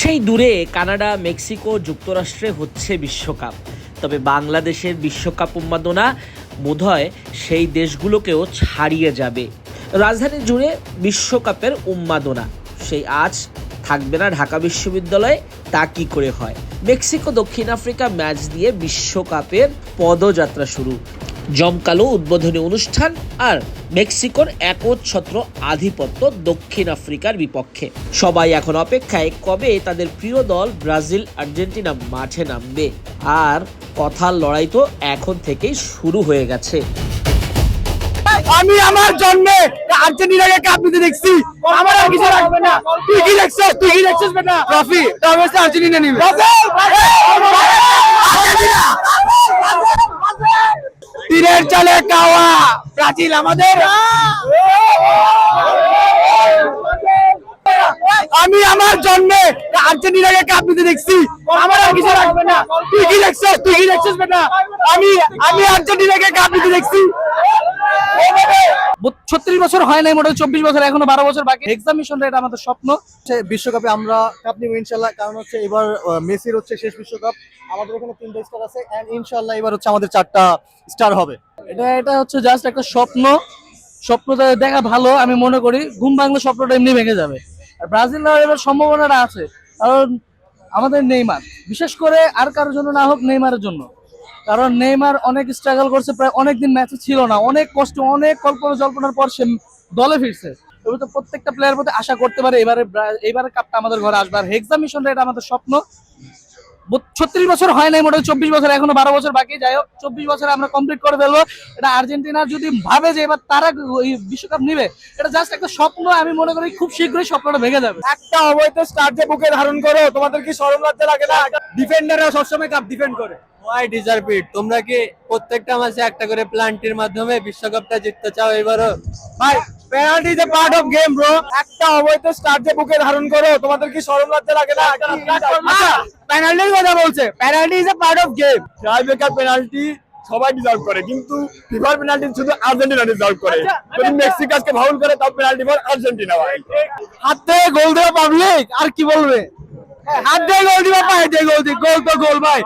সেই দূরে Canada, Mexico, যুক্তরাষ্ট্রে হচ্ছে বিশ্বকাপ। তবে বাংলাদেশের বিশ্বকাপ উন্মাদনা বোধহয় সেই দেশগুলোকেও ছাড়িয়ে যাবে। রাজধানী জুড়ে বিশ্বকাপের উন্মাদনা। সেই আজ থাকবে না ঢাকা বিশ্ববিদ্যালয়ে, তা কি করে হয়? মেক্সিকো দক্ষিণ আফ্রিকা ম্যাচ দিয়ে বিশ্বকাপের পদযাত্রা শুরু। জমকালো উদ্বোধনী অনুষ্ঠান আর মেক্সিকোর একচ্ছত্র আধিপত্য দক্ষিণ আফ্রিকার বিপক্ষে। সবাই এখন অপেক্ষায় কবে তাদের প্রিয় দল ব্রাজিল, আর্জেন্টিনা মাঠে নামবে। আর কথার লড়াই তো এখন থেকেই শুরু হয়ে গেছে। আমি আমার জন্মে আর্জেন্টিনাকে কাপ নিতে দেখছি। আমার আর কিছু লাগবে না। তুই কি দেখছিস? বেটা ট্রফি ট্রফি আর্জেন্টিনা নিবে। তীরের চালে কাওয়া ব্রাজিল আমাদের। আমি আমার জন্মে আর্জেন্টিনাকে কাপ নিতে দেখছি। আমার আর কিছু লাগবে না। তুই কি দেখছিস বেটা? আমি আর্জেন্টিনাকে কাপ নিতে দেখছি। 36 বছর হয় নাই, মোটামুটি 24 বছর, এখনো 12 বছর বাকি। এক্সামিশন এটা আমাদের স্বপ্ন। বিশ্বকাপে আমরা কাপ নিব ইনশাআল্লাহ, কারণ হচ্ছে এবার মেসির হচ্ছে শেষ বিশ্বকাপ। আমাদের এখানে 3টা স্টার আছে এন্ড ইনশাআল্লাহ এবার হচ্ছে আমাদের 4টা স্টার হবে। এটা হচ্ছে জাস্ট একটা স্বপ্নটা দেখা ভালো। আমি মনে করি ঘুম ভাঙলে স্বপ্নটা এমনি ভেঙে যাবে। আর ব্রাজিল এবার সম্ভাবনাটা আছে, কারণ আমাদের নেইমার, বিশেষ করে আর কারোর জন্য না হোক, নেইমারের জন্য। কারণ নেইমার অনেক স্ট্রাগল করছে, প্রায় অনেকদিন ম্যাচে ছিল না, অনেক কষ্ট, অনেক কল্পনা জল্পনার পর সে দলে ফিরছে। তবে তো প্রত্যেকটা প্লেয়ার প্রতি আশা করতে পারে এবারে কাপটা আমাদের ঘরে আসবে। আর এক্সামিশনটা এটা আমাদের স্বপ্ন। 36 বছর হয় নাই, মোটামুটি 24 বছর, এখনো 12 বছর বাকি। যাই হোক, 24 বছরে আমরা কমপ্লিট করে ফেলবো। এটা আর্জেন্টিনার যদি ভাবে যে এবার তারা এই বিশ্বকাপ নিবে, এটা জাস্ট একটা স্বপ্ন। আমি মনে করি খুব শীঘ্রই স্বপ্নটা ভেঙে যাবে। একটা অবৈধ স্টার যে বুকে ধারণ করো, তোমাদের কি শরম লজ্জা লাগে না? ডিফেন্ডাররা সবসময় কাপ ডিফেন্ড করে। Why deserve it. তোমরা কি প্রত্যেকটা ম্যাচে একটা করে প্লান্টির মাধ্যমে বিশ্বকাপটা জিততে চাও এবারও? ভাই, penalty is a part of game bro. একটা অবৈধ স্টার যে বুকে ধারণ করো, তোমাদের কি শরম লজ্জা লাগে না? পেনাল্টির কথা বলছে। Penalty is a part of game. Try বেকার পেনাল্টি সবাই ডিজার্ভ করে, কিন্তু ফিফার পেনাল্টি শুধু আর্জেন্টিনা ডিজার্ভ করে। যদি মেক্সিকো আজকে ফাউল করে, তাও পেনাল্টি ফর আর্জেন্টিনা। ভাই, হাত থেকে গোল দেওয়া পাবলিক আর কি বলবে? হাত দিয়ে গোল দিবা, পায়ে দিয়ে গোল দি, গোল তো গোল ভাই।